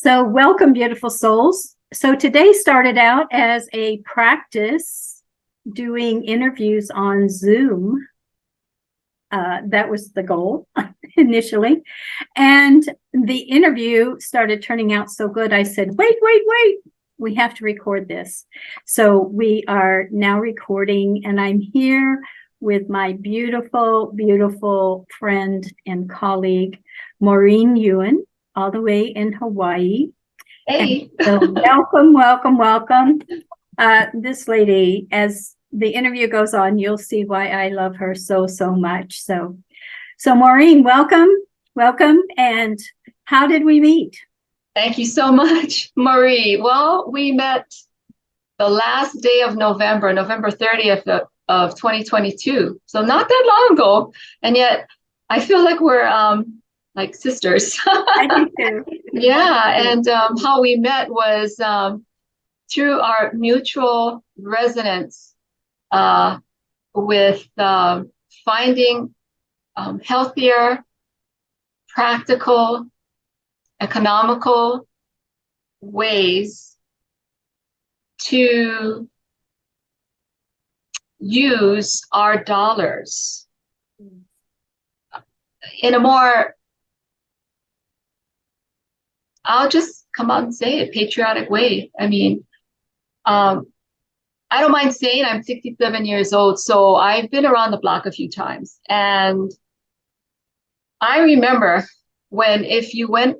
So welcome, beautiful souls. So today started out as a practice doing interviews on Zoom. That was the goal initially. And the interview started turning out so good. I said, wait, we have to record this. So we are now recording, and I'm here with my beautiful, beautiful friend and colleague, Maureen Yuen, all the way in Hawaii. Hey. So welcome. This lady, as the interview goes on, you'll see why I love her so much. So Maureen, welcome. And how did we meet? Thank you so much, Marie. Well, we met the last day of November 30th of 2022. So not that long ago. And yet I feel like we're like sisters. I do too. Yeah. And how we met was through our mutual resonance with finding healthier, practical, economical ways to use our dollars in a more, I'll just come out and say it, patriotic way. I mean, I don't mind saying I'm 67 years old, so I've been around the block a few times. And I remember when if you went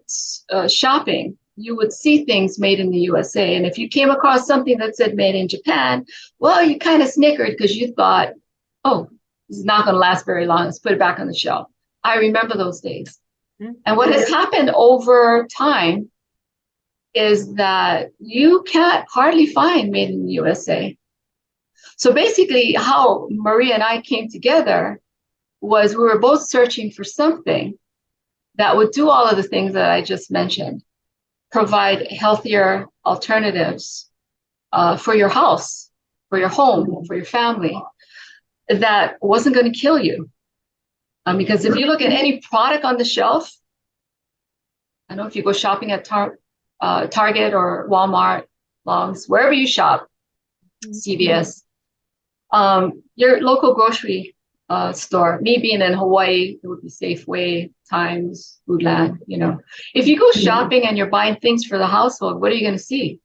shopping, you would see things made in the USA. And if you came across something that said made in Japan, well, you kind of snickered because you thought, oh, this is not going to last very long. Let's put it back on the shelf. I remember those days. Mm-hmm. And what has happened over time is that you can't hardly find made in the USA. So basically how Maria and I came together was we were both searching for something that would do all of the things that I just mentioned, provide healthier alternatives for your house, for your home, for your family, that wasn't going to kill you. Because if you look at any product on the shelf, I know if you go shopping at Target or Walmart, Longs, wherever you shop, CVS, your local grocery store. Me being in Hawaii, it would be Safeway, Times, Foodland. You know, if you go shopping and you're buying things for the household, what are you going to see?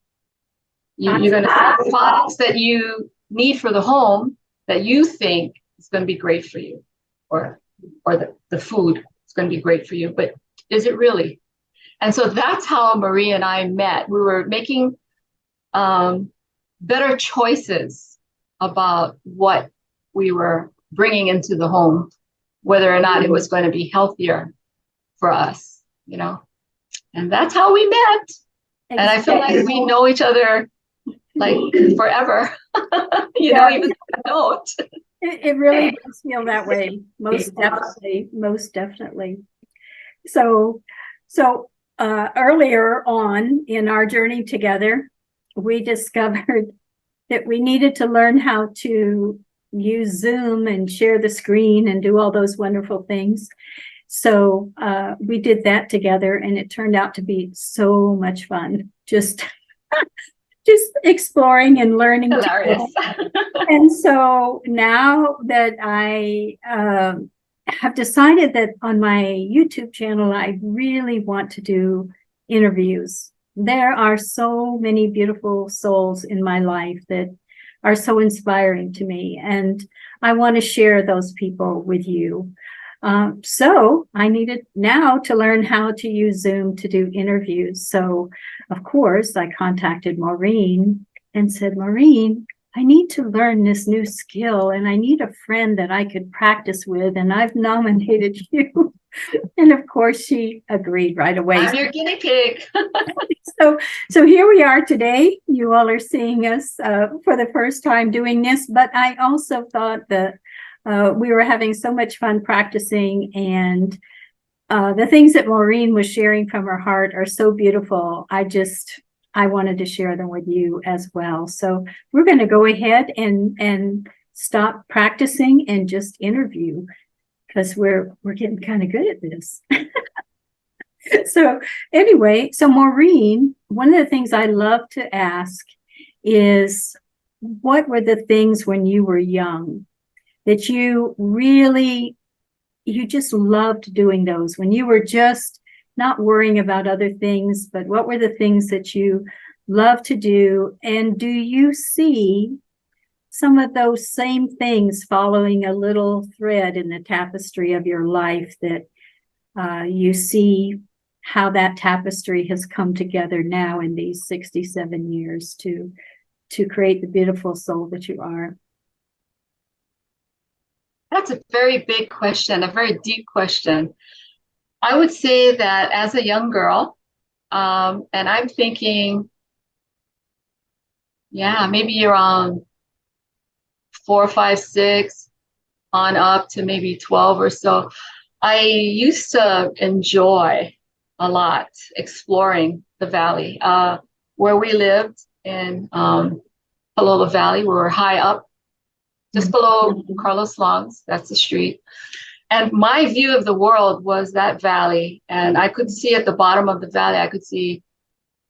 You're going to see products that you need for the home that you think is going to be great for you, or the food is going to be great for you. But is it really? And so that's how Marie and I met. We were making better choices about what we were bringing into the home, whether or not it was going to be healthier for us, you know. And that's how we met. Exactly. And I feel like we know each other like forever, you know, even if we don't. It really does feel that way. Most definitely. So earlier on in our journey together, we discovered that we needed to learn how to use Zoom and share the screen and do all those wonderful things. So we did that together, and it turned out to be so much fun. Just exploring and learning. Hilarious. And so now that I have decided that on my YouTube channel, I really want to do interviews. There are so many beautiful souls in my life that are so inspiring to me, and I want to share those people with you. So I needed now to learn how to use Zoom to do interviews. So of course I contacted Maureen and said, Maureen, I need to learn this new skill, and I need a friend that I could practice with, and I've nominated you. And of course she agreed right away. I'm your guinea pig. So here we are today. You all are seeing us for the first time doing this, but I also thought that we were having so much fun practicing, and the things that Maureen was sharing from her heart are so beautiful. I wanted to share them with you as well. So we're going to go ahead and stop practicing and just interview, because we're getting kind of good at this. So anyway, so Maureen, one of the things I love to ask is, what were the things when you were young that you just loved doing those when you were just not worrying about other things, but what were the things that you love to do? And do you see some of those same things following a little thread in the tapestry of your life, that you see how that tapestry has come together now in these 67 years to create the beautiful soul that you are? That's a very big question, a very deep question. I would say that as a young girl, and I'm thinking, yeah, maybe around 4, 5, 6 on up to maybe 12 or so, I used to enjoy a lot exploring the valley. Where we lived in Palolo Valley, we were high up, just below Carlos Long's, that's the street. And my view of the world was that valley. And I could see at the bottom of the valley, I could see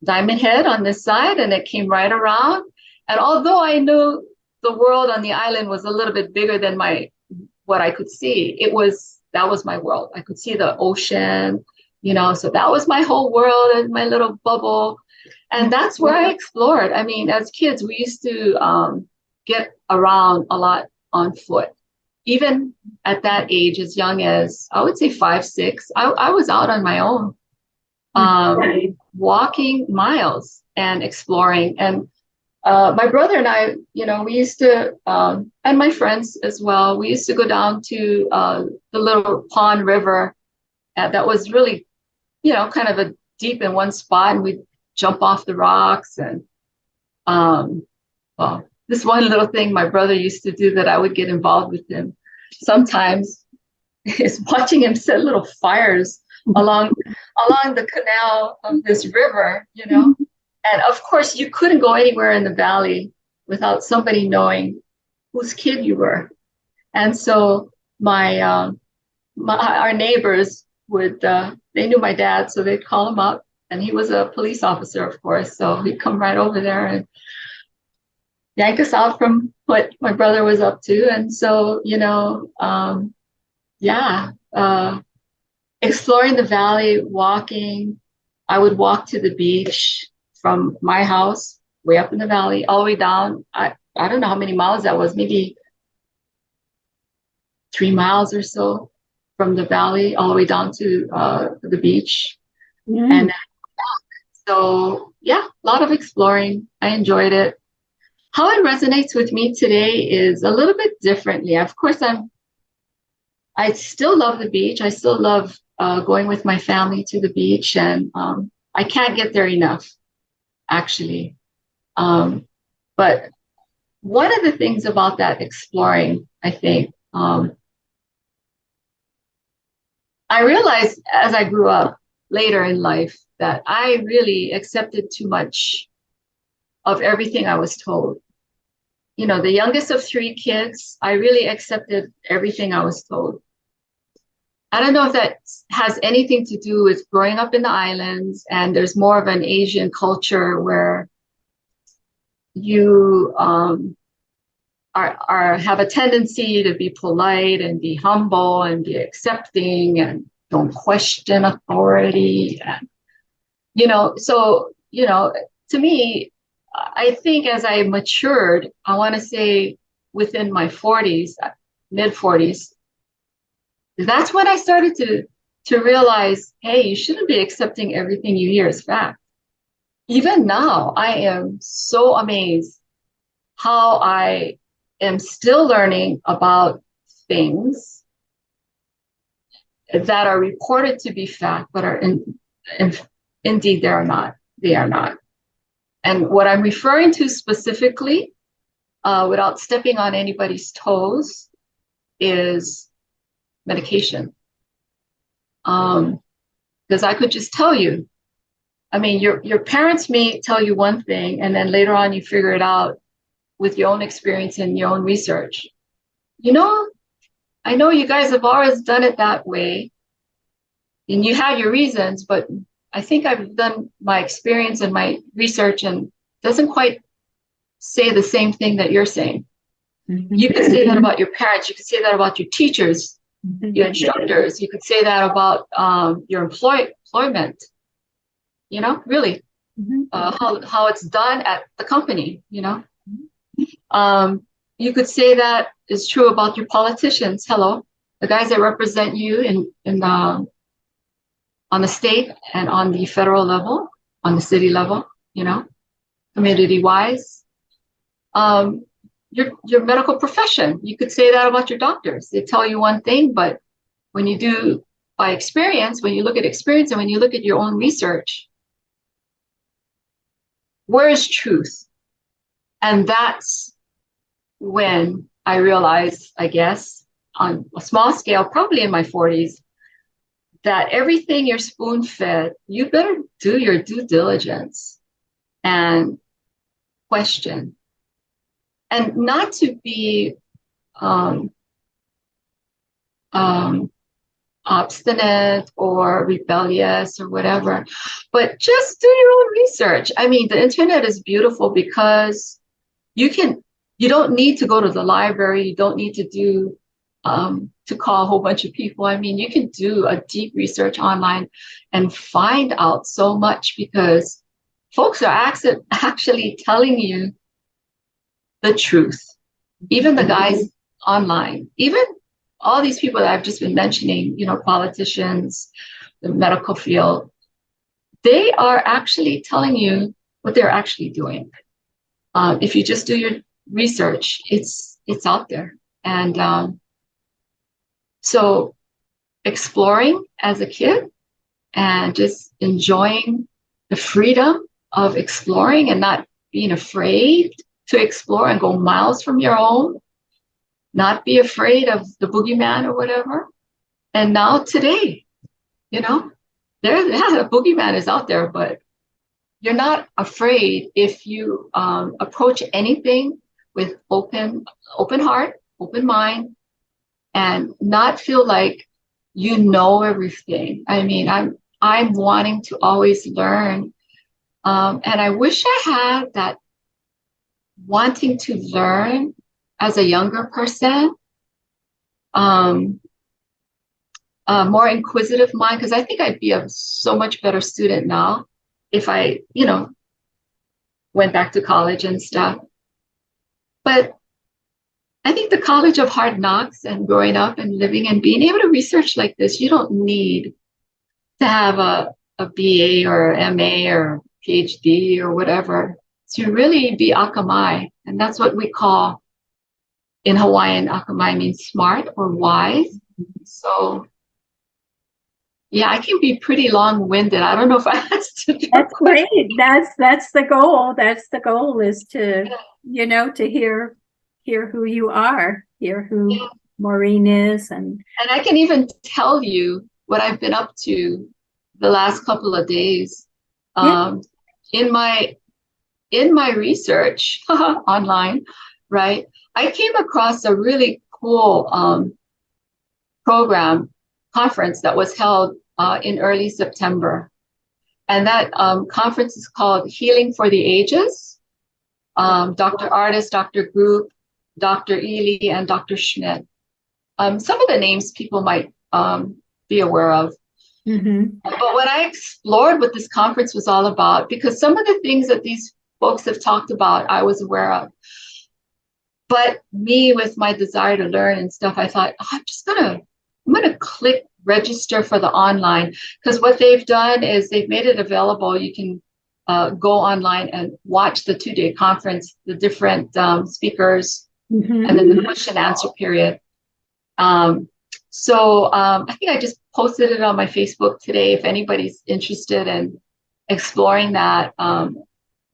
Diamond Head on this side, and it came right around. And although I knew the world on the island was a little bit bigger than what I could see, that was my world. I could see the ocean, so that was my whole world and my little bubble. And that's where I explored. I mean, as kids, we used to get around a lot on foot. Even at that age, as young as I would say 5, 6, I was out on my own, walking miles and exploring. And my brother and I, we used to, and my friends as well, we used to go down to the little pond river that was really, kind of a deep in one spot, and we'd jump off the rocks. And well, this one little thing my brother used to do that I would get involved with him sometimes is watching him set little fires along the canal of this river, And of course, you couldn't go anywhere in the valley without somebody knowing whose kid you were. And so our neighbors they knew my dad, so they'd call him up, and he was a police officer, of course. So he'd come right over there and yank us out from what my brother was up to. And so, exploring the valley, walking. I would walk to the beach from my house way up in the valley all the way down. I don't know how many miles that was, maybe 3 miles or so from the valley all the way down to the beach. And so, yeah, a lot of exploring. I enjoyed it. How it resonates with me today is a little bit differently. Of course, I still love the beach. I still love going with my family to the beach, and I can't get there enough, actually. But one of the things about that exploring, I think, I realized as I grew up later in life that I really accepted too much of everything I was told. The youngest of 3 kids, I really accepted everything I was told. I don't know if that has anything to do with growing up in the islands, and there's more of an Asian culture where you have a tendency to be polite and be humble and be accepting and don't question authority. And, to me, I think as I matured, I want to say within my 40s, mid 40s, that's when I started to realize, hey, you shouldn't be accepting everything you hear as fact. Even now, I am so amazed how I am still learning about things that are reported to be fact, but are indeed they are not. They are not. And what I'm referring to specifically, without stepping on anybody's toes, is medication. Because I could just tell you, I mean, your parents may tell you one thing, and then later on you figure it out with your own experience and your own research. I know you guys have always done it that way, and you had your reasons, but I think I've done my experience and my research and doesn't quite say the same thing that you're saying. You could say that about your parents. You could say that about your teachers, your instructors. You could say that about your employment. You know, really, how it's done at the company. You know, you could say that is true about your politicians. Hello, the guys that represent you in on the state and on the federal level, on the city level. You know, community wise. Your medical profession. You could say that about your doctors. They tell you one thing, but when you do by experience, when you look at experience and when you look at your own research, where is truth? And that's when I realized, I guess, on a small scale, probably in my 40s, that everything you're spoon-fed, you better do your due diligence and question. And not to be obstinate or rebellious or whatever, but just do your own research. I mean, the internet is beautiful because you don't need to go to the library. You don't need to do, to call a whole bunch of people. I mean, you can do a deep research online and find out so much because folks are actually telling you the truth. Even the guys online, even all these people that I've just been mentioning, you know, politicians, the medical field, they are actually telling you what they're actually doing. If you just do your research, it's out there. And so exploring as a kid and just enjoying the freedom of exploring and not being afraid to explore and go miles from your home, not be afraid of the boogeyman or whatever. And now today, you know, the boogeyman is out there, but you're not afraid if you approach anything with open heart, open mind, and not feel like you know everything. I mean, I'm wanting to always learn, and I wish I had that wanting to learn as a younger person, more inquisitive mind, because I think I'd be a so much better student now if I, you know, went back to college and stuff. But I think the college of hard knocks and growing up and living and being able to research like this, you don't need to have a BA or MA or PhD or whatever to really be akamai. And that's what we call in Hawaiian, akamai means smart or wise. So yeah, I can be pretty long-winded. I don't know if I answered your That's question. great. That's the goal. That's the goal is to, you know, to hear who you are, hear who Maureen is. And I can even tell you what I've been up to the last couple of days. In my research online, right? I came across a really cool conference that was held in early September. And that conference is called Healing for the Ages. Dr. Artist, Dr. Group, Dr. Ely, and Dr. Schmidt. Some of the names people might be aware of. But when I explored what this conference was all about, because some of the things that these folks have talked about, I was aware of. But me, with my desire to learn and stuff, I thought, oh, I'm gonna click register for the online, because what they've done is they've made it available. You can go online and watch the 2-day conference, the different speakers, and then the question and answer period. So I think I just posted it on my Facebook today. If anybody's interested in exploring that,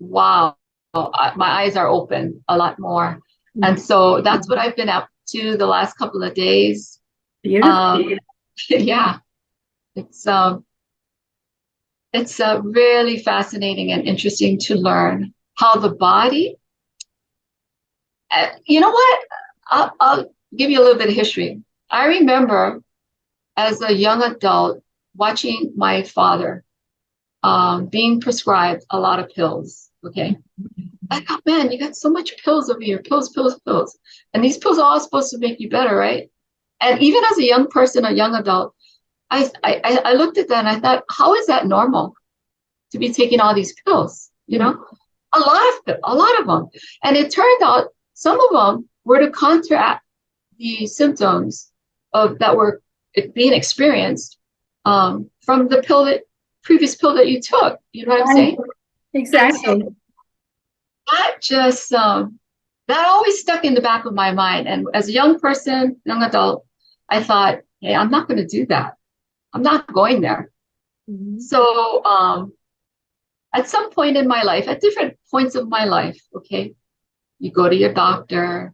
wow, my eyes are open a lot more. And so that's what I've been up to the last couple of days. beautiful. Yeah, it's really fascinating and interesting to learn how the body. You know what? I'll give you a little bit of history. I remember as a young adult watching my father being prescribed a lot of pills. Okay. I thought, man, you got so much pills over here, pills, pills, pills. And these pills are all supposed to make you better, right? And even as a young person, a young adult, I looked at that and I thought, how is that normal to be taking all these pills? You know, a lot of them. And it turned out some of them were to counteract the symptoms of that were being experienced from the previous pill that you took. You know what I'm saying? Exactly. So that just that always stuck in the back of my mind. And as a young person, young adult, I thought, hey, I'm not going to do that. I'm not going there. Mm-hmm. So at some point in my life, at different points of my life, okay, you go to your doctor,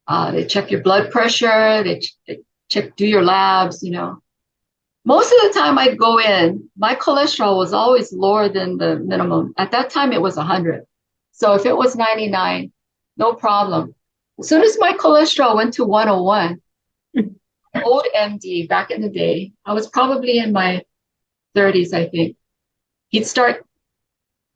they check your blood pressure, they check, do your labs, you know. Most of the time I'd go in, my cholesterol was always lower than the minimum. At that time, it was 100. So if it was 99, no problem. As soon as my cholesterol went to 101, old MD back in the day, I was probably in my 30s, I think. He'd start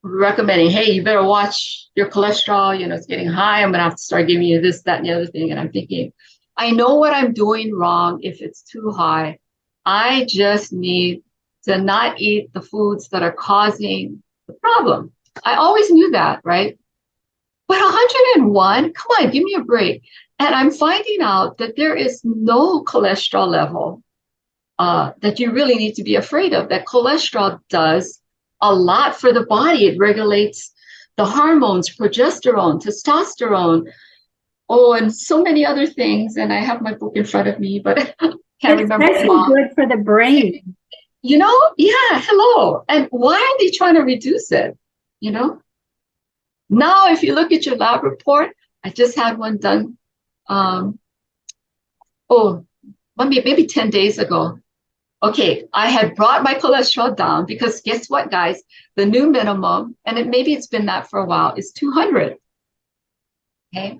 recommending, hey, you better watch your cholesterol, you know, it's getting high. I'm going to have to start giving you this, that, and the other thing. And I'm thinking, I know what I'm doing wrong if it's too high. I just need to not eat the foods that are causing the problem. I always knew that, right? But 101, come on, give me a break. And I'm finding out that there is no cholesterol level that you really need to be afraid of. That cholesterol does a lot for the body. It regulates the hormones, progesterone, testosterone, oh, and so many other things. And I have my book in front of me, but can't remember. It's actually good for the brain. You know, yeah, hello. And why are they trying to reduce it? You know, now if you look at your lab report, I just had one done. Maybe 10 days ago. Okay, I had brought my cholesterol down because guess what, guys? The new minimum, and maybe it's been that for a while, is 200. Okay.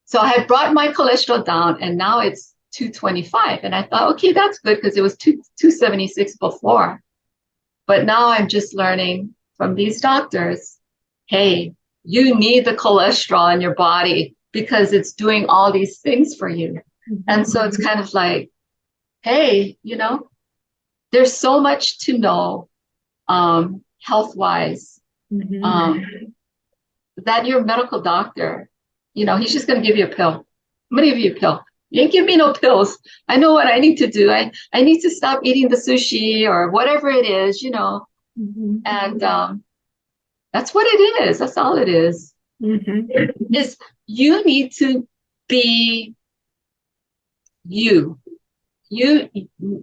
So I had brought my cholesterol down and now it's 225. And I thought, okay, that's good because it was 276 before. But now I'm just learning from these doctors, hey, you need the cholesterol in your body because it's doing all these things for you. And so it's kind of like, hey, you know, there's so much to know health-wise that your medical doctor, you know, he's just going to give you a pill. I'm going to give you a pill. You ain't give me no pills. I know what I need to do. I need to stop eating the sushi or whatever it is, you know. And that's what it is. That's all it is. Is you need to be you. You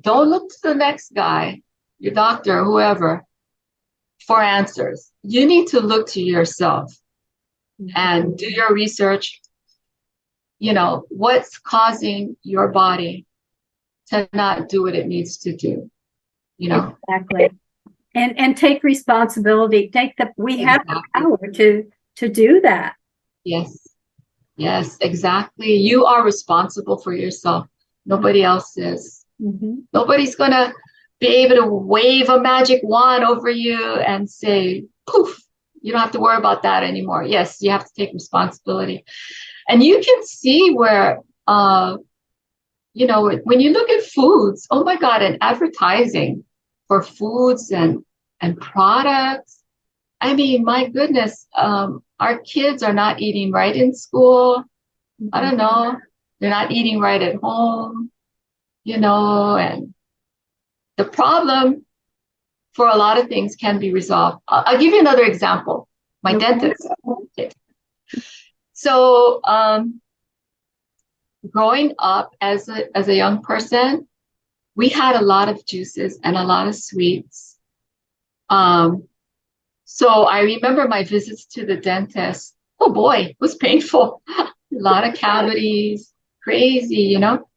don't look to the next guy, your doctor, whoever, for answers. You need to look to yourself and do your research. You know, what's causing your body to not do what it needs to do, you know? Exactly. And take responsibility. We have the power to do that. Yes. Yes, exactly. You are responsible for yourself. Nobody else is. Nobody's going to be able to wave a magic wand over you and say, poof, you don't have to worry about that anymore. Yes, you have to take responsibility. And you can see where, you know, when you look at foods, oh my God, and advertising for foods and products. I mean, my goodness, our kids are not eating right in school. I don't know. They're not eating right at home, you know, and the problem for a lot of things can be resolved. I'll give you another example. My dentist. So, growing up as a young person, we had a lot of juices and a lot of sweets. So I remember my visits to the dentist. Oh boy, it was painful. A lot of cavities, crazy, you know?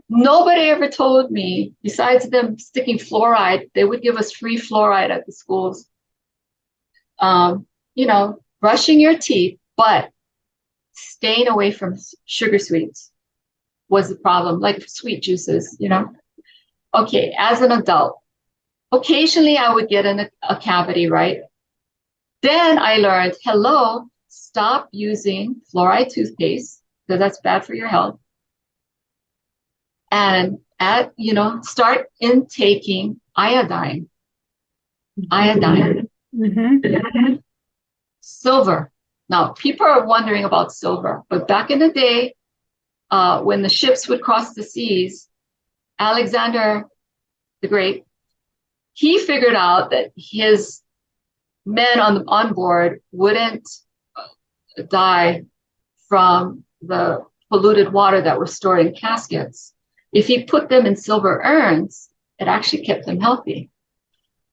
Nobody ever told me, besides them sticking fluoride, they would give us free fluoride at the schools. You know, brushing your teeth, but staying away from sugar sweets was the problem, like sweet juices, you know? okay, as an adult, occasionally I would get in a cavity, right? Then I learned, hello, stop using fluoride toothpaste because that's bad for your health. And start intaking iodine. Iodine. Mm-hmm. Silver. Now, people are wondering about silver, but back in the day, when the ships would cross the seas, Alexander the Great, he figured out that his men on board wouldn't die from the polluted water that were stored in caskets. If he put them in silver urns, it actually kept them healthy.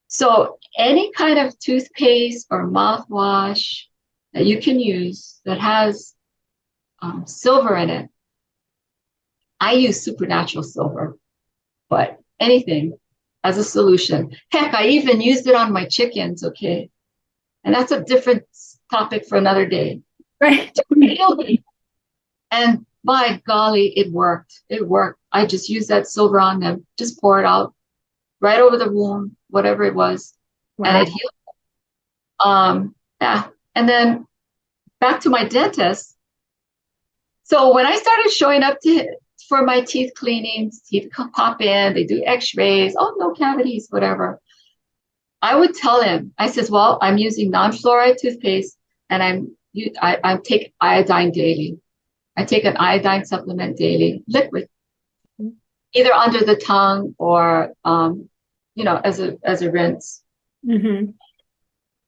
So any kind of toothpaste or mouthwash that you can use that has silver in it, I use supernatural silver, but anything as a solution. Heck, I even used it on my chickens, okay? And that's a different topic for another day. Right. And by golly, it worked. It worked. I just used that silver on them, just pour it out right over the wound, whatever it was, Wow. and it healed. Yeah. And then back to my dentist. So when I started showing up for my teeth cleanings, teeth pop in, they do x-rays, oh, no cavities, whatever. I would tell him, I says, well, I'm using non-fluoride toothpaste and I take iodine daily. I take an iodine supplement daily, liquid, either under the tongue or, as a rinse. Mm-hmm.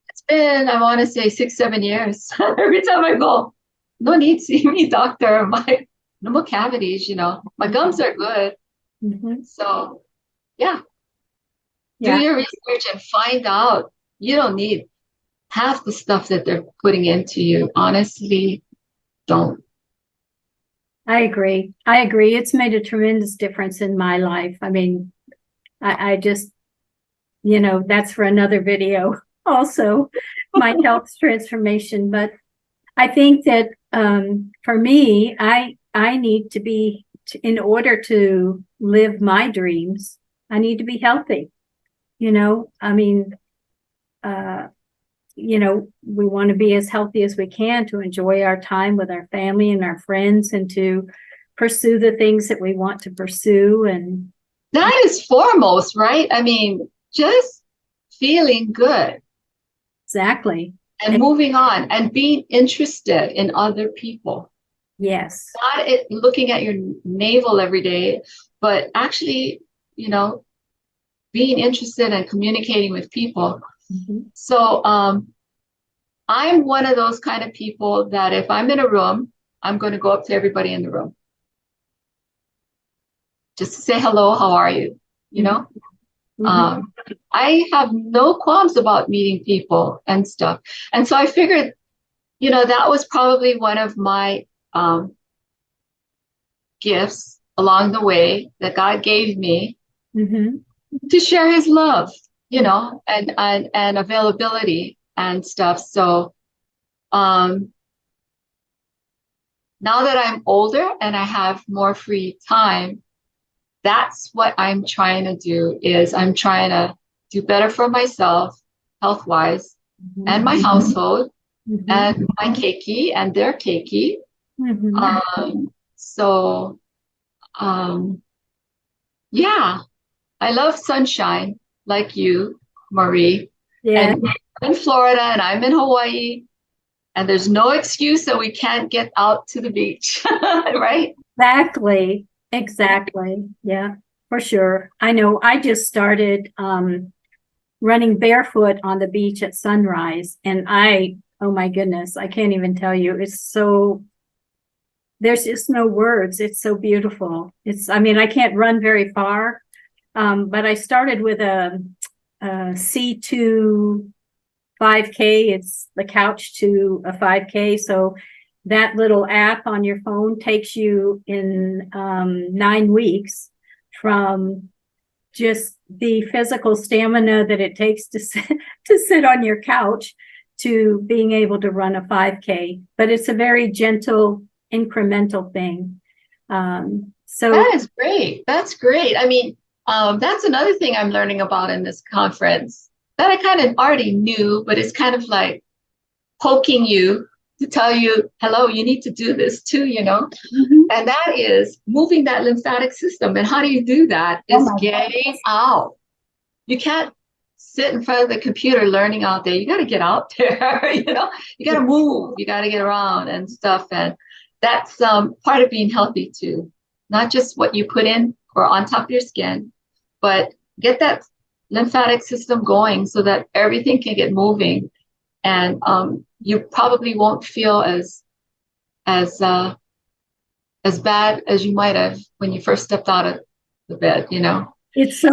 It's been, I want to say 6-7 years. Every time I go, no need to see me, doctor. No more cavities, my gums are good. Mm-hmm. So yeah. Yeah. Do your research and find out. You don't need half the stuff that they're putting into you. Honestly, don't. I agree. I agree. It's made a tremendous difference in my life. I mean, I just, that's for another video also, my health transformation. But I think that for me, I need to be, in order to live my dreams, I need to be healthy. I mean, we want to be as healthy as we can to enjoy our time with our family and our friends and to pursue the things that we want to pursue. And that is foremost, right? I mean, just feeling good. Exactly. And moving on and being interested in other people. Yes. Not looking at your navel every day, but actually, being interested and communicating with people. Mm-hmm. So I'm one of those kind of people that if I'm in a room, I'm going to go up to everybody in the room. Just to say hello, how are you? Mm-hmm. I have no qualms about meeting people and stuff. And so I figured, that was probably one of my gifts along the way that God gave me Mm-hmm. to share his love, and availability and stuff. So now that I'm older and I have more free time, that's what I'm trying to do. Is I'm trying to do better for myself, health-wise, Mm-hmm. and my household, Mm-hmm. and my keiki and their keiki. Mm-hmm. Yeah, I love sunshine like you, Marie. Yeah. And I'm in Florida and I'm in Hawaii, and there's no excuse that we can't get out to the beach, right? Exactly. Yeah, for sure. I know I just started running barefoot on the beach at sunrise, and oh my goodness, I can't even tell you. There's just no words. It's so beautiful. I can't run very far, but I started with a C2 5K. It's the couch to a 5K. So that little app on your phone takes you in 9 weeks from just the physical stamina that it takes to sit on your couch to being able to run a 5K. But it's a very gentle, incremental thing. So that is great. That's great. I mean, That's another thing I'm learning about in this conference that I kind of already knew, but it's kind of like poking you to tell you, hello, you need to do this too, you know? And that is moving that lymphatic system. And how do you do that? Oh Is my getting goodness. out. You can't sit in front of the computer learning all day. You got to get out there, you know? You got to move. You got to get around and stuff. And that's part of being healthy too. Not just what you put in or on top of your skin, but get that lymphatic system going so that everything can get moving. And you probably won't feel as bad as you might have when you first stepped out of the bed, you know. It's so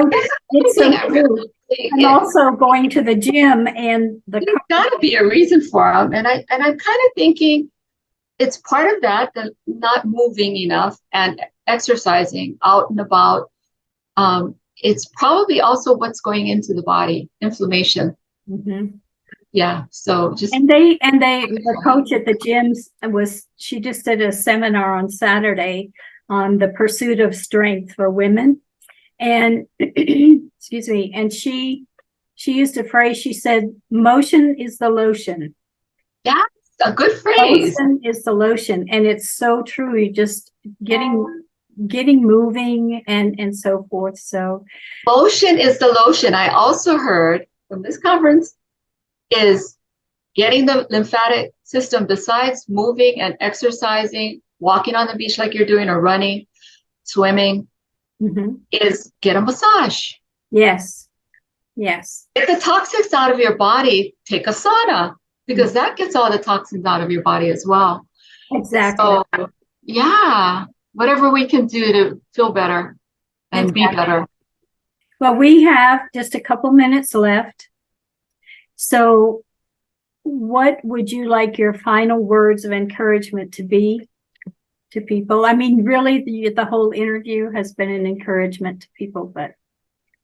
true. And also going to the gym and there's got to be a reason for them. And I'm kind of thinking it's part of that not moving enough and exercising out and about. It's probably also what's going into the body, inflammation. Yeah. So just the coach at the gyms she just did a seminar on Saturday on the pursuit of strength for women. And excuse me, and she used a phrase. She said, motion is the lotion. That's a good phrase. Motion is the lotion. And it's so true. You just getting moving and so forth. So motion is the lotion. I also heard from this conference is getting the lymphatic system, besides moving and exercising, walking on the beach like you're doing, or running, swimming, is get a massage. Yes. Get the toxins out of your body, take a sauna, because that gets all the toxins out of your body as well. Exactly. So, yeah, whatever we can do to feel better and be better. Well, we have just a couple minutes left. So what would you like your final words of encouragement to be to people? I mean, really, the whole interview has been an encouragement to people, but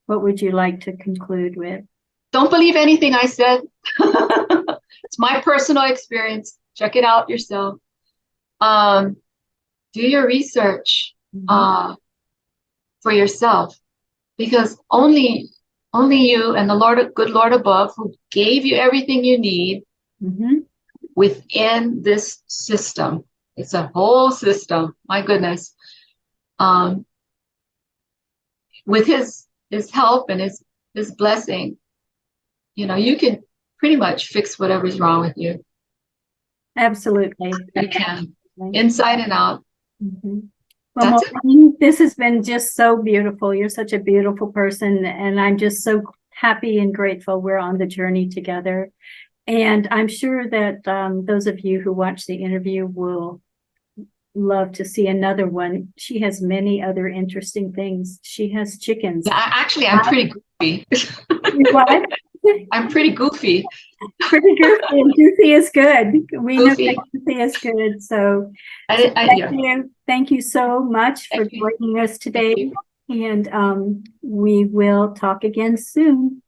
what would you like to conclude with? Don't believe anything I said. It's my personal experience. Check it out yourself. Do your research for yourself, because only you and the Lord, good Lord above, who gave you everything you need within this system. It's a whole system. My goodness. With his help and his blessing, you know, you can pretty much fix whatever's wrong with you. Absolutely. You can, inside and out. Well, Maureen, this has been just so beautiful. You're such a beautiful person, and I'm just so happy and grateful we're on the journey together. And I'm sure that those of you who watch the interview will love to see another one. She has many other interesting things. She has chickens. Actually, I'm pretty goofy. What? I'm pretty goofy. Pretty goofy. And goofy is good. We know that goofy is good. So thank you so much for joining us today. And we will talk again soon.